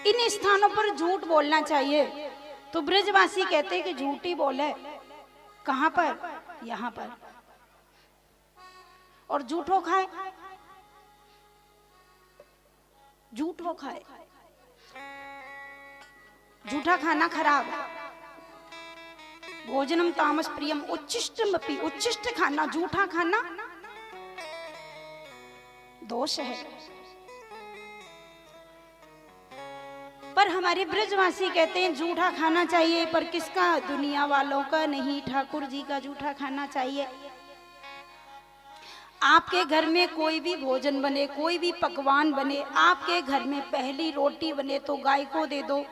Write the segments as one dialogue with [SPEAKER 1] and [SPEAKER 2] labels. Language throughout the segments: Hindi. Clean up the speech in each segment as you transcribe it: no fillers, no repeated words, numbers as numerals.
[SPEAKER 1] इन स्थानों पर झूठ बोलना चाहिए। तो ब्रजवासी कहते हैं कि झूठ ही बोले। कहां पर? यहां पर। और झूठो खाए, झूठो खाए। झूठा खाना खराब है। भोजनम तामस प्रियम उच्छिष्टमपि, उच्छिष्ट खाना, झूठा खाना दोष है। पर हमारे ब्रजवासी कहते हैं झूठा खाना चाहिए, पर किसका? दुनिया वालों का नहीं, ठाकुर जी का झूठा खाना चाहिए। आपके घर में कोई भी भोजन बने, कोई भी पकवान बने, आपके घर में पहली रोटी बने तो गाय को दे दो,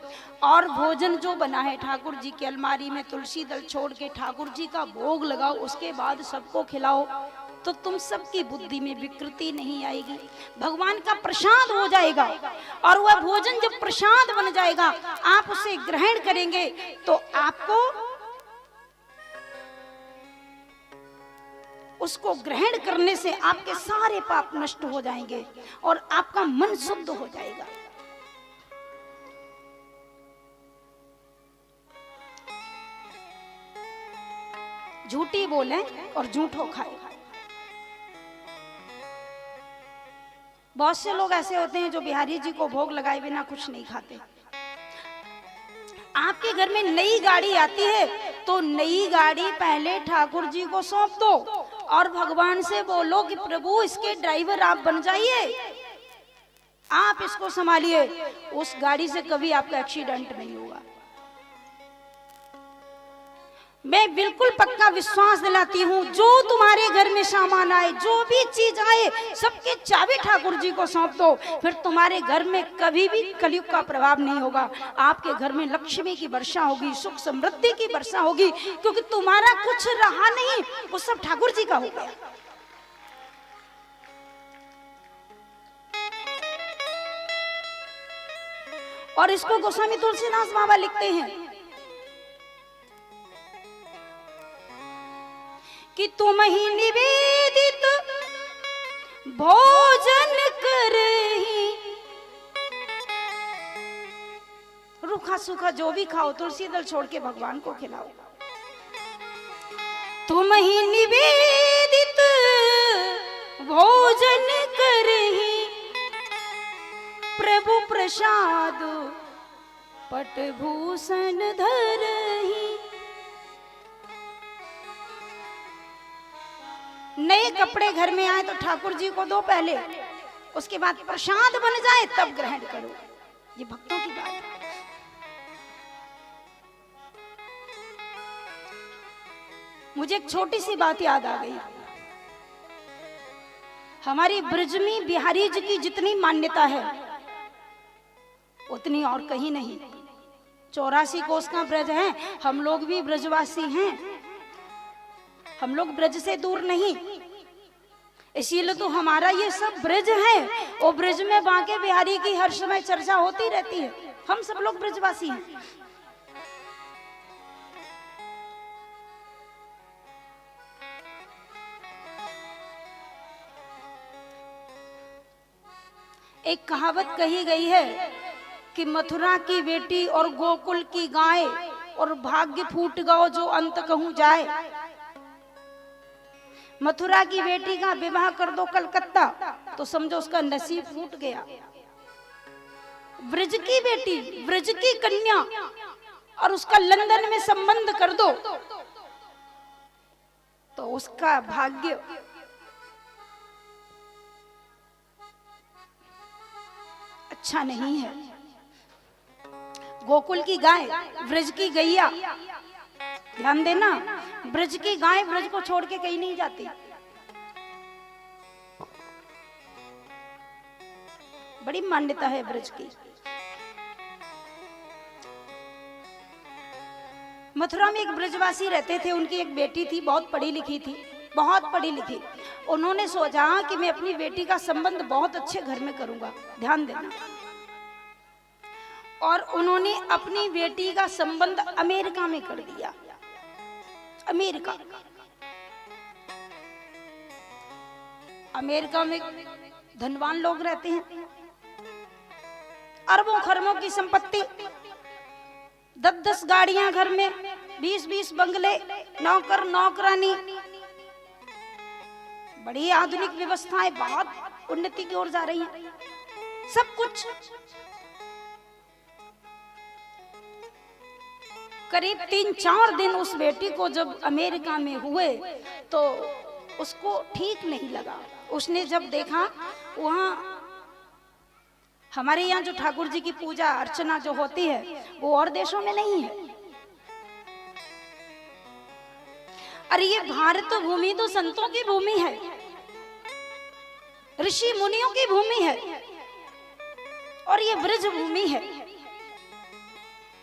[SPEAKER 1] और भोजन जो बना है ठाकुर जी की अलमारी में तुलसी दल छोड़ के ठाकुर जी का भोग लगाओ, उसके बाद सबको खिलाओ, तो तुम सबकी बुद्धि में विकृति नहीं आएगी, भगवान का प्रसाद हो जाएगा। और वह भोजन जब प्रसाद बन जाएगा, आप उसे ग्रहण करेंगे तो आपको उसको ग्रहण करने से आपके सारे पाप नष्ट हो जाएंगे और आपका मन शुद्ध हो जाएगा। झूठी बोले और झूठो खाए। बहुत से लोग ऐसे होते हैं जो बिहारी जी को भोग लगाए बिना कुछ नहीं खाते। आपके घर में नई गाड़ी आती है तो नई गाड़ी पहले ठाकुर जी को सौंप दो और भगवान से बोलो कि प्रभु इसके ड्राइवर आप बन जाइए, आप इसको संभालिए, उस गाड़ी से कभी आपका एक्सीडेंट नहीं होगा। मैं बिल्कुल पक्का विश्वास दिलाती हूँ, जो तुम्हारे घर में सामान आए, जो भी चीज आए, सबके चाबी ठाकुर जी को सौंप दो, फिर तुम्हारे घर में कभी भी कलयुग का प्रभाव नहीं होगा। आपके घर में लक्ष्मी की वर्षा होगी, सुख समृद्धि की वर्षा होगी, क्योंकि तुम्हारा कुछ रहा नहीं, वो सब ठाकुर जी का हो गया। और इसको गोस्वामी तुलसीदास बाबा लिखते हैं कि तुम ही निवेदित भोजन करही, रूखा सूखा जो भी खाओ तुलसी दल छोड़ के भगवान को खिलाओ। तुम ही निवेदित भोजन करही, प्रभु प्रसाद पटभूषण धरही। नए कपड़े घर में आए तो ठाकुर जी को दो पहले, उसके बाद प्रसाद बन जाए तब ग्रहण करो। ये भक्तों की बात है। मुझे एक छोटी सी बात याद आ गई। हमारी ब्रज में बिहारी जी की जितनी मान्यता है उतनी और कहीं नहीं। 84 कोस का ब्रज है, हम लोग भी ब्रजवासी हैं, हम लोग ब्रज से दूर नहीं, इसीलिए तो हमारा ये सब ब्रज है। और ब्रज में बांके बिहारी की हर समय चर्चा होती रहती है। हम सब लोग ब्रजवासी हैं। एक कहावत कही गई है कि मथुरा की बेटी और गोकुल की गाय और भाग्य फूट गओ जो अंत कहूं जाए। मथुरा की बेटी का विवाह कर दो कलकत्ता तो समझो उसका नसीब फूट गया। ब्रज की बेटी, ब्रज की कन्या और उसका लंदन में संबंध कर दो तो उसका भाग्य अच्छा नहीं है। गोकुल की गाय, ब्रज की गैया, ध्यान देना, ब्रज की गाय ब्रज को छोड़ के कहीं नहीं जाती। बड़ी मान्यता है ब्रज की। मथुरा में एक ब्रजवासी रहते थे, उनकी एक बेटी थी, बहुत पढ़ी लिखी थी, बहुत पढ़ी लिखी। उन्होंने सोचा कि मैं अपनी बेटी का संबंध बहुत अच्छे घर में करूंगा, ध्यान देना। और उन्होंने अपनी बेटी का संबंध अमेरिका में कर दिया। अमेरिका, अमेरिका में धनवान लोग रहते हैं, अरबों खरबों की संपत्ति, 10-10 गाड़ियां घर में, 20-20 बंगले, नौकर नौकरानी, बड़ी आधुनिक व्यवस्थाएं, बहुत उन्नति की ओर जा रही हैं, सब कुछ। करीब 3-4 दिन उस बेटी को जब अमेरिका में हुए तो उसको ठीक नहीं लगा। उसने जब देखा वहां हमारे यहाँ जो ठाकुर जी की पूजा अर्चना जो होती है वो और देशों में नहीं है। अरे ये भारत भूमि तो संतों की भूमि है, ऋषि मुनियों की भूमि है, और ये ब्रज भूमि है।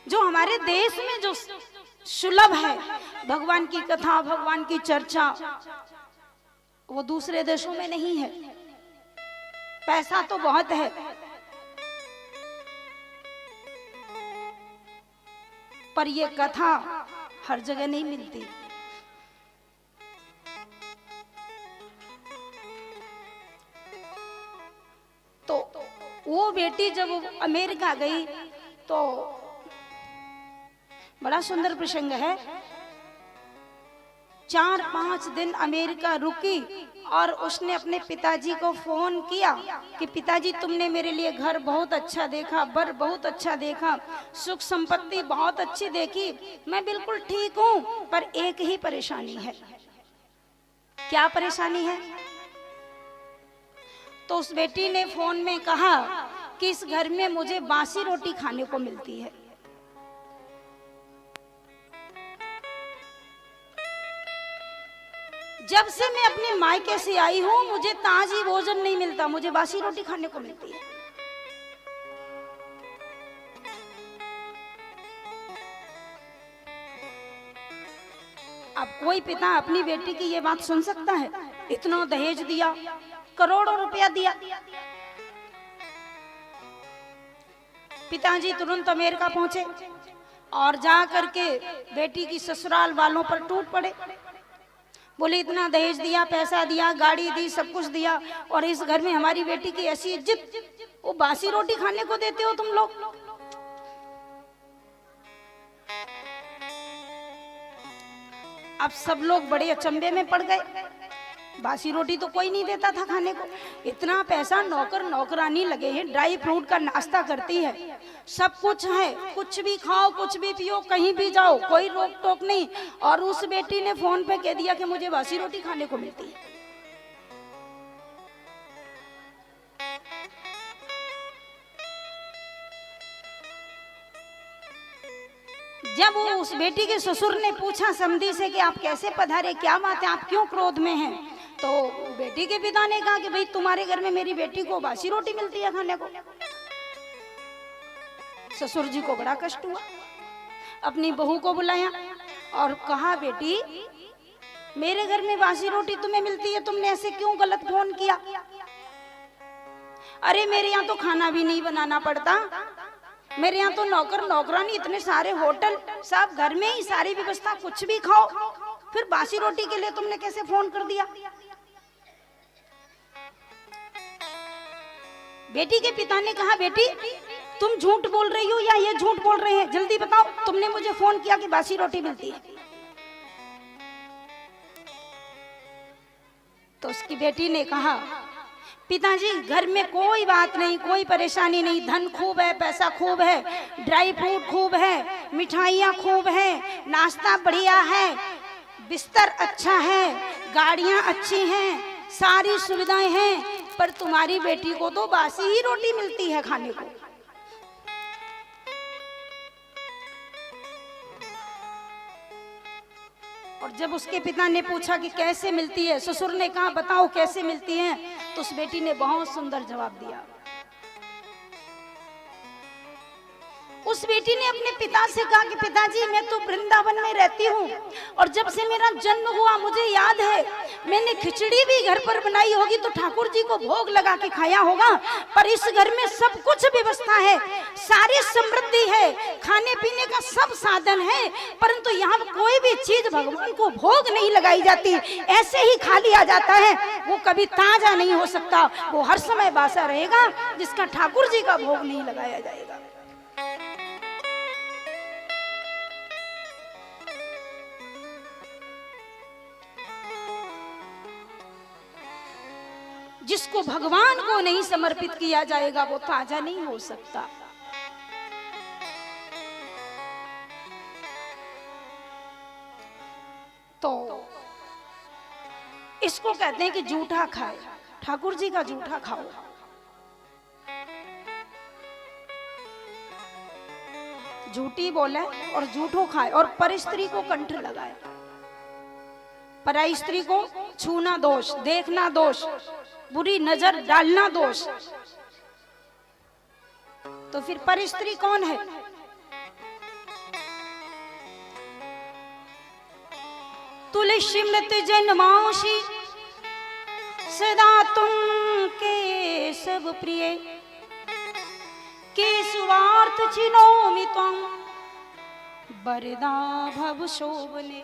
[SPEAKER 1] जो हमारे देश में जो सुलभ है भगवान की कथा, भगवान की चर्चा, वो दूसरे देशों में नहीं है। पैसा तो बहुत है, पर ये कथा हर जगह नहीं मिलती। तो वो बेटी जब अमेरिका गई तो बड़ा सुंदर प्रसंग है। 4-5 दिन अमेरिका रुकी और उसने अपने पिताजी को फोन किया कि पिताजी तुमने मेरे लिए घर बहुत अच्छा देखा, बर बहुत अच्छा देखा, सुख संपत्ति बहुत अच्छी देखी, मैं बिल्कुल ठीक हूँ, पर एक ही परेशानी है। क्या परेशानी है? तो उस बेटी ने फोन में कहा कि इस घर में मुझे बासी रोटी खाने को मिलती है। जब से मैं अपने मायके से आई हूं मुझे ताजी भोजन नहीं मिलता, मुझे बासी रोटी खाने को मिलती है। अब कोई पिता अपनी बेटी की ये बात सुन सकता है? इतना दहेज दिया, करोड़ों रुपया दिया। पिताजी तुरंत अमेरिका पहुंचे और जा करके बेटी की ससुराल वालों पर टूट पड़े। बोले इतना दहेज दिया, पैसा दिया, गाड़ी दी, सब कुछ दिया, और इस घर में हमारी बेटी की ऐसी इज्जत, वो बासी रोटी खाने को देते हो तुम लोग। अब सब लोग बड़े अचंभे में पड़ गए। बासी रोटी तो कोई नहीं देता था खाने को, इतना पैसा नौकर नौकरानी लगे हैं, ड्राई फ्रूट का नाश्ता करती है, सब कुछ है, कुछ भी खाओ, कुछ भी पियो, कहीं भी जाओ, कोई रोक टोक नहीं। और उस बेटी ने फोन पे कह दिया कि मुझे बासी रोटी खाने को मिलती है। जब वो उस बेटी के ससुर ने पूछा समधी से कि आप कैसे पधारे, क्या बात है, आप क्यों क्रोध में हैं, तो बेटी के पिता ने कहा कि भाई तुम्हारे घर में मेरी बेटी को बासी रोटी मिलती है खाने को। ससुर जी को बड़ा कष्ट हुआ, अपनी बहू को बुलाया और कहा बेटी मेरे घर में बासी रोटी तुम्हें मिलती है, तुमने ऐसे क्यों गलत फोन किया? अरे मेरे यहाँ तो खाना भी नहीं बनाना पड़ता, मेरे यहाँ तो नौकर नौकरानी, इतने सारे होटल, सब घर में ही सारी व्यवस्था, कुछ भी खाओ, फिर बासी रोटी के लिए तुमने कैसे फोन कर दिया? बेटी के पिता ने कहा बेटी तुम झूठ बोल रही हो या ये झूठ बोल रहे हैं, जल्दी बताओ, तुमने मुझे फोन किया कि बासी रोटी मिलती है। तो उसकी बेटी ने कहा पिताजी घर में कोई बात नहीं, कोई परेशानी नहीं, धन खूब है, पैसा खूब है, ड्राई फ्रूट खूब है, मिठाइयाँ खूब है, नाश्ता बढ़िया है, बिस्तर अच्छा है, गाड़ियाँ अच्छी हैं, सारी सुविधाएं हैं, पर तुम्हारी बेटी को तो बासी ही रोटी मिलती है खाने को। और जब उसके पिता ने पूछा कि कैसे मिलती है, ससुर ने कहा बताओ कैसे मिलती है, तो उस बेटी ने बहुत सुंदर जवाब दिया। उस बेटी ने अपने पिता से कहा कि पिताजी मैं तो वृंदावन में रहती हूँ और जब से मेरा जन्म हुआ मुझे याद है मैंने खिचड़ी भी घर पर बनाई होगी तो ठाकुर जी को भोग लगा के खाया होगा, पर इस घर में सब कुछ व्यवस्था है, सारी समृद्धि है, खाने पीने का सब साधन है, परंतु यहाँ कोई भी चीज भगवान को भोग नहीं लगाई जाती, ऐसे ही खा लिया जाता है। वो कभी ताजा नहीं हो सकता, वो हर समय बासा रहेगा जिसका ठाकुर जी का भोग नहीं लगाया जाएगा। जिसको भगवान को नहीं समर्पित किया जाएगा वो ताजा नहीं हो सकता। तो इसको कहते हैं कि जूठा खाए, ठाकुर जी का जूठा खाओ। झूठी बोले और झूठो खाए और पर स्त्री को कंठ लगाए। पराई स्त्री को छूना दोष, देखना दोष, बुरी नजर डालना दोष। तो फिर पर स्त्री कौन है? तुलसी मृत जन्मांशी सदा तुम के सब प्रिय, के सुवार्थ चिनोमि त्वं वरदा भव शोभने।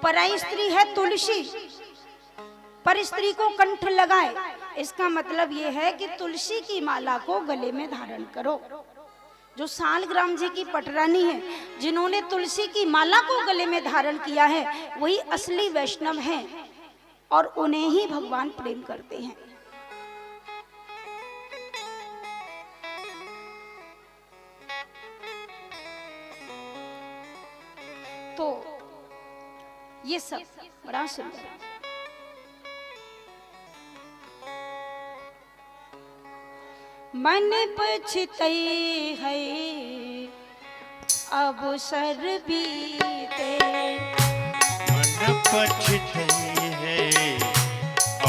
[SPEAKER 1] पराई स्त्री है तुलसी, पर स्त्री को कंठ लगाए, इसका मतलब यह है कि तुलसी की माला को गले में धारण करो। जो सालग्राम जी की पटरानी है, जिन्होंने तुलसी की माला को गले में धारण किया है, वही असली वैष्णव हैं और उन्हें ही भगवान प्रेम करते हैं। तो ये सब बड़ा सुंदर है। मन पछतई है अवसर बीते,
[SPEAKER 2] मन पछतई है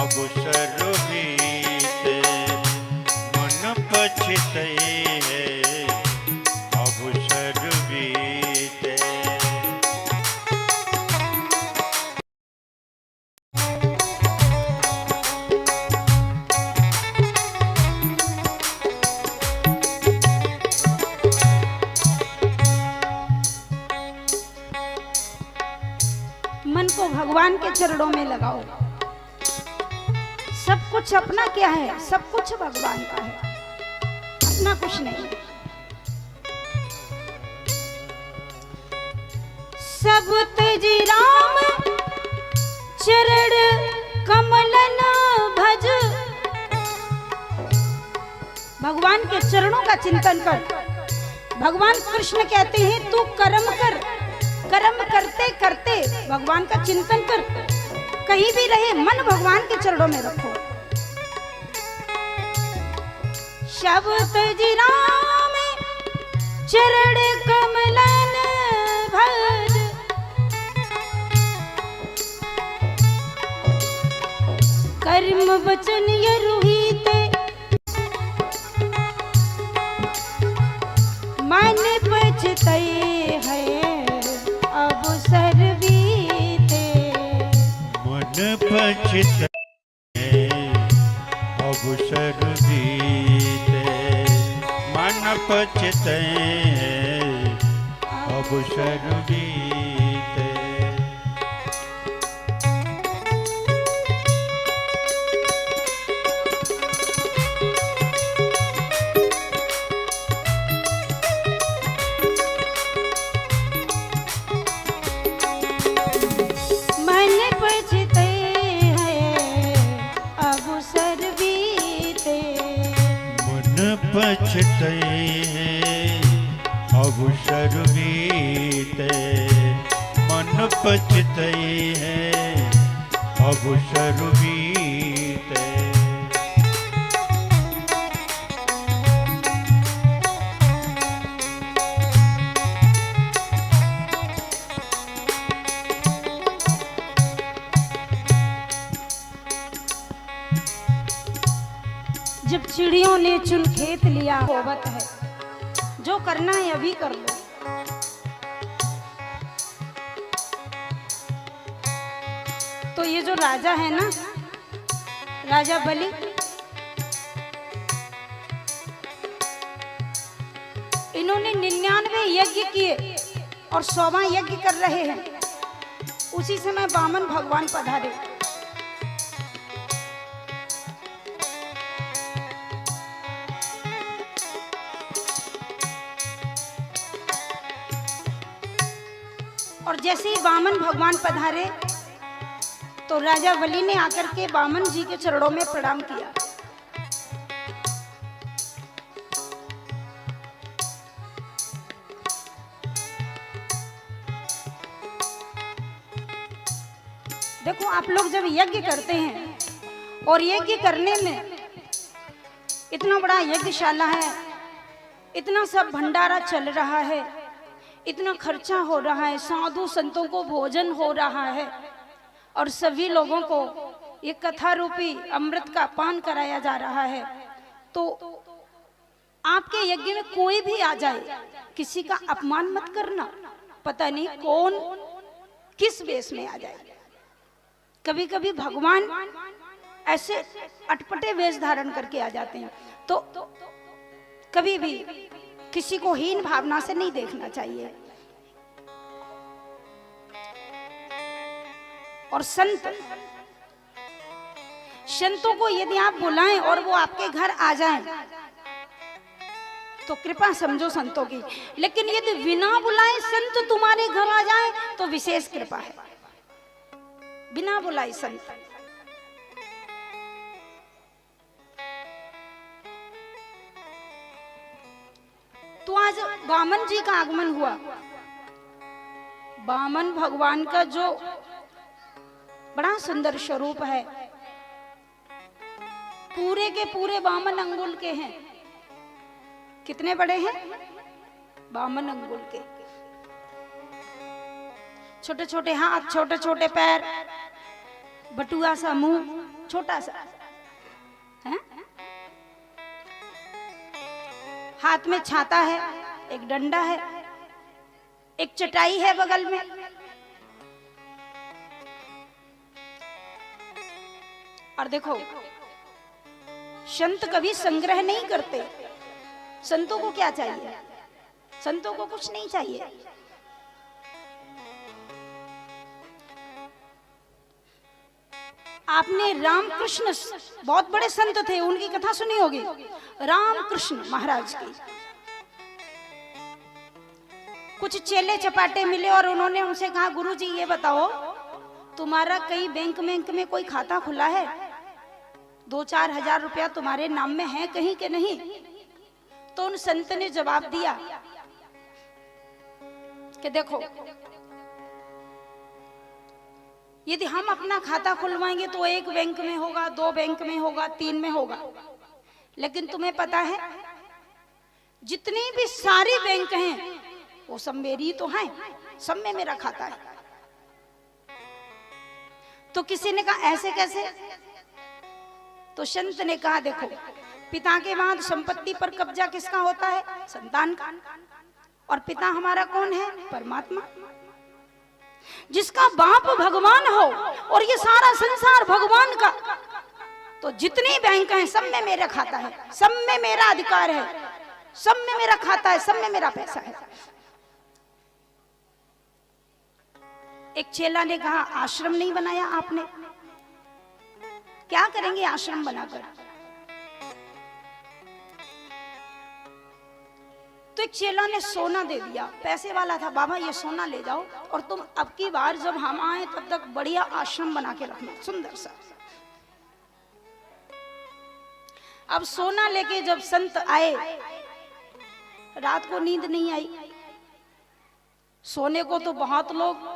[SPEAKER 2] अवसर बीते, मन पछतई है अवसर बीते।
[SPEAKER 1] मन को भगवान के चरणों में लगाओ। सब कुछ अपना क्या है? सब कुछ भगवान का है, अपना कुछ नहीं। सब तेजी राम चरण कमलन भज, भगवान के चरणों का चिंतन कर। भगवान कृष्ण कहते हैं तू कर्म कर, कर्म करते करते भगवान का चिंतन कर। कहीं भी रहे मन भगवान के चरणों में रखो। शब्द जी राम चरण कमलन भज, कर्म वचन ये रुहिते मन पछतई है अवसर बीते।
[SPEAKER 2] मन पछतई है अवसर बीते, मन पछतई है अवसर बीते। पछतई है अवसर बीते, मन पछतई है अवसर बीते।
[SPEAKER 1] जब चिड़ियों ने चुन खेत लिया, होवत है जो करना है अभी कर लो। तो ये जो राजा है ना, राजा बलि, इन्होंने 99 यज्ञ किए और 100वां यज्ञ कर रहे हैं। उसी समय वामन भगवान पधारे। और जैसे ही वामन भगवान पधारे तो राजा बलि ने आकर के वामन जी के चरणों में प्रणाम किया। देखो, आप लोग जब यज्ञ करते हैं और यज्ञ करने में इतना बड़ा यज्ञशाला है, इतना सब भंडारा चल रहा है, इतना खर्चा हो रहा है, साधु संतों को भोजन हो रहा है और सभी लोगों को ये कथा रूपी अमृत का पान कराया जा रहा है, तो आपके यज्ञ में कोई भी आ जाए, किसी का अपमान मत करना। पता नहीं कौन किस वेश में आ जाए। कभी कभी भगवान ऐसे अटपटे वेश धारण करके आ जाते हैं, तो कभी भी किसी को हीन भावना से नहीं देखना चाहिए। और संतों को यदि आप बुलाएं और वो आपके घर आ जाएं तो कृपा समझो संतों की, लेकिन यदि बिना बुलाए संत तुम्हारे घर आ जाएं तो विशेष कृपा है। बिना बुलाए संत। तो आज वामन जी का आगमन हुआ। वामन भगवान का जो बड़ा सुंदर स्वरूप है, पूरे के पूरे वामन अंगुल के हैं। कितने बड़े हैं? वामन अंगुल के। छोटे छोटे हाथ, छोटे छोटे पैर, बटुआ सा मुंह, छोटा सा है, हाथ में छाता है, एक डंडा है, एक चटाई है बगल में। और देखो, संत कभी संग्रह नहीं करते। संतों को क्या चाहिए? संतों को कुछ नहीं चाहिए। आपने रामकृष्ण, बहुत बड़े संत थे, उनकी कथा सुनी होगी, रामकृष्ण महाराज की। कुछ चेले चपाटे मिले और उन्होंने उनसे कहा, गुरुजी ये बताओ, तुम्हारा कहीं बैंक में कोई खाता खुला है? 2-4 हजार रुपया तुम्हारे नाम में है कहीं के नहीं? तो उन संत ने जवाब दिया कि देखो, यदि हम अपना खाता खुलवाएंगे तो 1 बैंक में होगा, 2 बैंक में होगा, 3 में होगा, लेकिन तुम्हें पता है जितनी भी सारी बैंक हैं वो सब मेरी तो हैं, सब में मेरा खाता है। तो किसी ने कहा ऐसे कैसे? तो संत ने कहा, देखो, पिता के बाद संपत्ति पर कब्जा किसका होता है? संतान का। और पिता हमारा कौन है? परमात्मा। जिसका बाप भगवान हो और ये सारा संसार भगवान का, तो जितनी बैंक हैं सब में मेरा खाता है, सब में मेरा अधिकार है, सब में मेरा खाता है, सब में मेरा पैसा है। एक चेला ने कहा, आश्रम नहीं बनाया आपने? क्या करेंगे आश्रम बनाकर? तो एक चेला ने सोना दे दिया, पैसे वाला था, बाबा ये सोना ले जाओ और तुम अब की बार जब हम आए तब तक बढ़िया आश्रम बना के रखना, सुंदर सा। अब सोना लेके जब संत आए, रात को नींद नहीं आई। सोने को तो बहुत लोग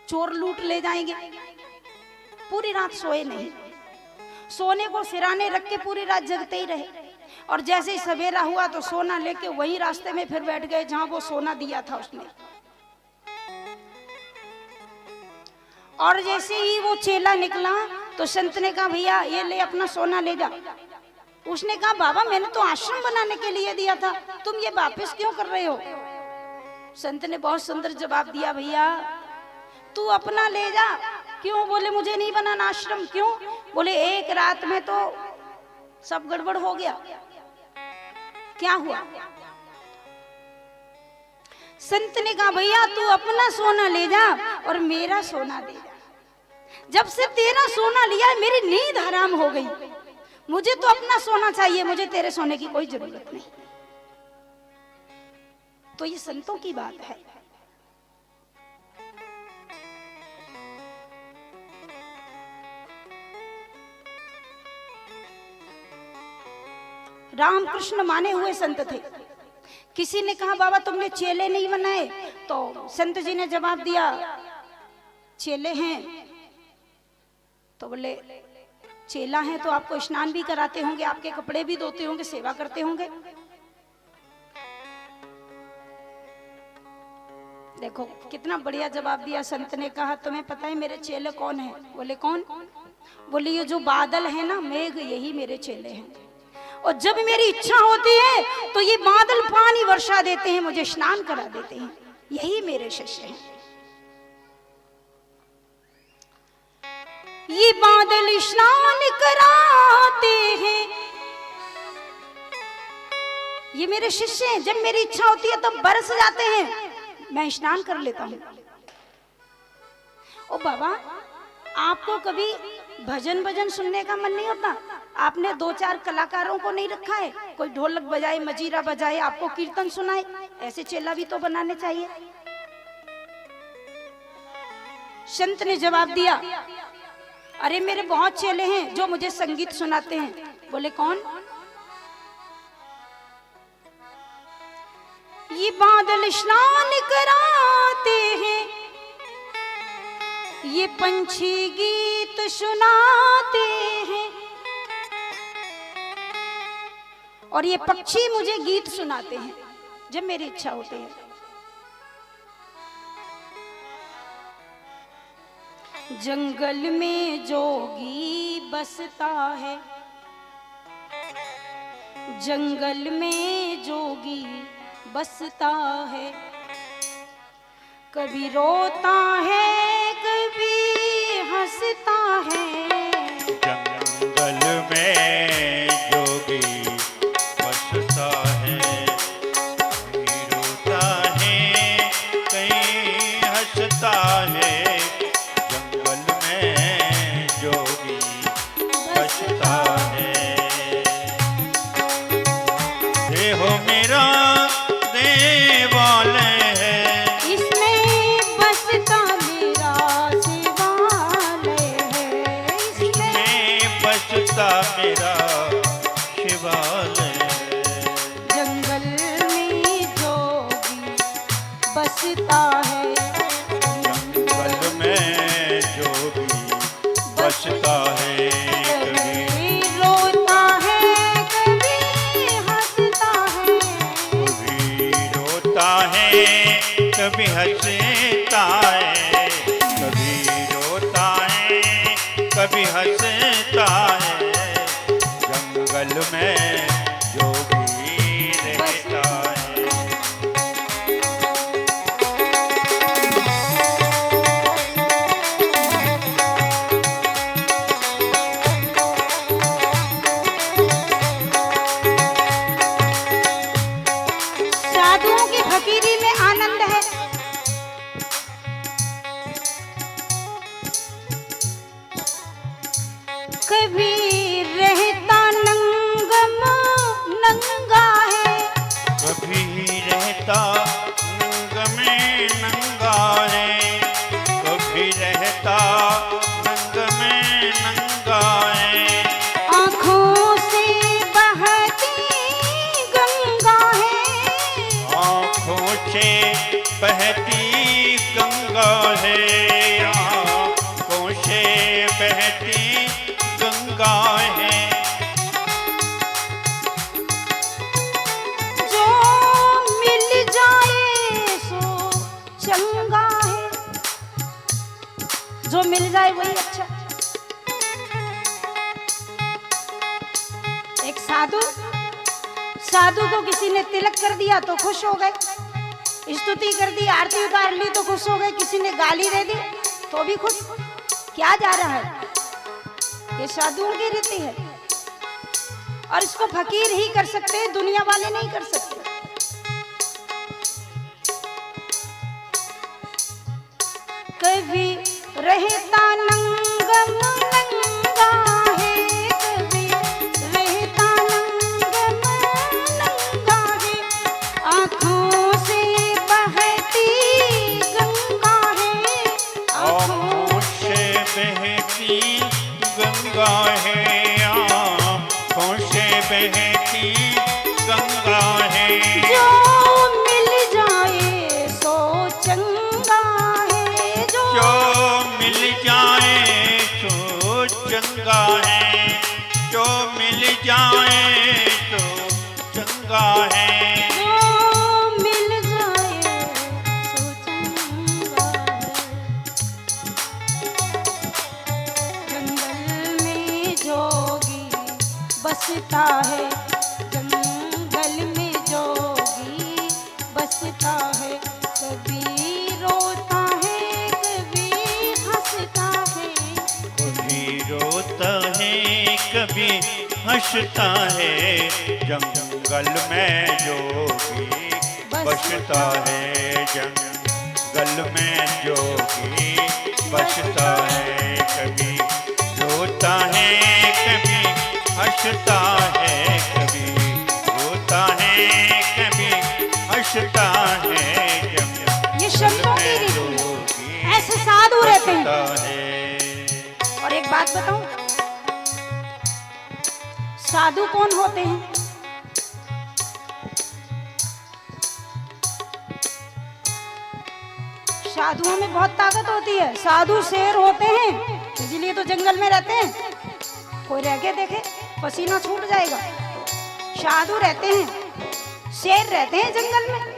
[SPEAKER 1] चोर लूट ले जाएंगे, पूरी रात सोए नहीं। सोने को सिराने रख के पूरी रात जगते ही रहे, और जैसे ही सवेरा हुआ तो सोना लेके वही रास्ते में फिर बैठ गए जहां वो सोना दिया था उसने। और जैसे ही वो चेला निकला तो संत ने कहा, भैया ये ले अपना सोना ले जा। उसने कहा बाबा मैंने तो आश्रम बनाने के लिए दिया था, तुम ये वापस क्यों कर रहे हो? संत ने बहुत सुंदर जवाब दिया, भैया तू अपना ले जा। क्यों? बोले मुझे नहीं बनाना आश्रम। क्यों? बोले एक रात में तो सब गड़बड़ हो गया। क्या हुआ? संत ने कहा भैया तू अपना सोना ले जा और मेरा सोना दे जा। जब से तेरा सोना लिया है मेरी नींद हराम हो गई। मुझे तो अपना सोना चाहिए, मुझे तेरे सोने की कोई जरूरत नहीं। तो ये संतों की बात है। रामकृष्ण माने हुए संत थे। किसी ने कहा बाबा तुमने चेले नहीं बनाए? तो संत जी ने जवाब दिया चेले हैं। तो बोले चेला है तो आपको स्नान भी कराते होंगे, आपके कपड़े भी धोते होंगे, सेवा करते होंगे। देखो कितना बढ़िया जवाब दिया संत ने। कहा तुम्हें पता है मेरे चेले कौन है? बोले कौन? बोले ये जो बादल है ना मेघ, यही मेरे चेले हैं। और जब मेरी इच्छा होती है तो ये बादल पानी वर्षा देते हैं, मुझे स्नान करा देते हैं, यही मेरे शिष्य हैं। ये बादल स्नान कराते हैं, ये मेरे शिष्य हैं। जब मेरी इच्छा होती है तब बरस जाते हैं, मैं स्नान कर लेता हूं। ओ बाबा आपको कभी भजन भजन सुनने का मन नहीं होता? आपने 2-4 कलाकारों को नहीं रखा है, कोई ढोलक बजाए, मजीरा बजाए, आपको कीर्तन सुनाए? ऐसे चेला भी तो बनाने चाहिए। संत ने जवाब दिया अरे मेरे बहुत चेले हैं जो मुझे संगीत सुनाते हैं। बोले कौन? ये बादल स्नान कराते हैं, ये पंछी गीत सुनाते हैं, और ये पक्षी मुझे गीत सुनाते हैं जब मेरी इच्छा होती है। जंगल में जोगी बसता है, जंगल में जोगी बसता है, कभी रोता है कभी हंसता है।
[SPEAKER 2] जंगल में जोगी बसता है, कहीं रोता है कहीं हंसता है। जंगल में जोगी बसता है। देहो मेरा देवाल है,
[SPEAKER 1] इसमें बसता मेरा शिवालय है, इसमें
[SPEAKER 2] बसता मेरा शिवालय।
[SPEAKER 1] जंगल में जोगी बसता है,
[SPEAKER 2] जंगल में जोगी बसता है,
[SPEAKER 1] कभी रोता है कभी हंसता है,
[SPEAKER 2] कभी रोता है कभी हंसता है, कभी रोता है कभी हंसता है। जंगल में जोगी रहता है।
[SPEAKER 1] साधुओं की फकीरी में आनंद है। कभी रहता नंगम नंगा है,
[SPEAKER 2] कभी रहता नंग में नंगा है, कभी रहता नंग में नंगा है।
[SPEAKER 1] आँखों से बहती गंगा है,
[SPEAKER 2] आँखों से बहती गंगा है, आँखों से बहती गंगा है।
[SPEAKER 1] जो मिल जाए सो चंगा है, जो मिल जाए वही अच्छा। एक साधु साधु को किसी ने तिलक कर दिया तो खुश हो गए, स्तुति कर दी, आरती उतार ली तो खुश हो गए, किसी ने गाली दे दी तो भी खुश। क्या जा रहा है? ये साधुओं की रीति है और इसको फकीर ही कर सकते हैं, दुनिया वाले नहीं कर सकते। कभी रहता नंगम नंगा है, कभी रहता नंगम नंगा है, आँखों से बहती गंगा है,
[SPEAKER 2] आँखों से बहती गंगा है, आँखों से बहती गंगा है।
[SPEAKER 1] जो मिल जाए सो चंगा है,
[SPEAKER 2] जो मिल जाए तो चंगा है, जो मिल जाए तो चंगा है।
[SPEAKER 1] जो मिल जाए सो चंगा है। जंगल में जोगी बसता है, जंगल में जोगी बसता है, कभी रोता है कभी हंसता है,
[SPEAKER 2] कभी रोता है कभी हंसता है, जंगल में जोगी बसता है, जंगल में जोगी बसता है, कभी रोता है कभी हंसता है, कभी रोता है कभी हंसता है,
[SPEAKER 1] ये शब्दों की रीति है। ऐसे साधु रहते हैं। और एक बात बताऊं, साधु कौन होते हैं? साधुओं में बहुत ताकत होती है। साधु शेर होते हैं, इसीलिए तो जंगल में रहते हैं। कोई रह के देखे पसीना छूट जाएगा। साधु रहते हैं, शेर रहते हैं जंगल में।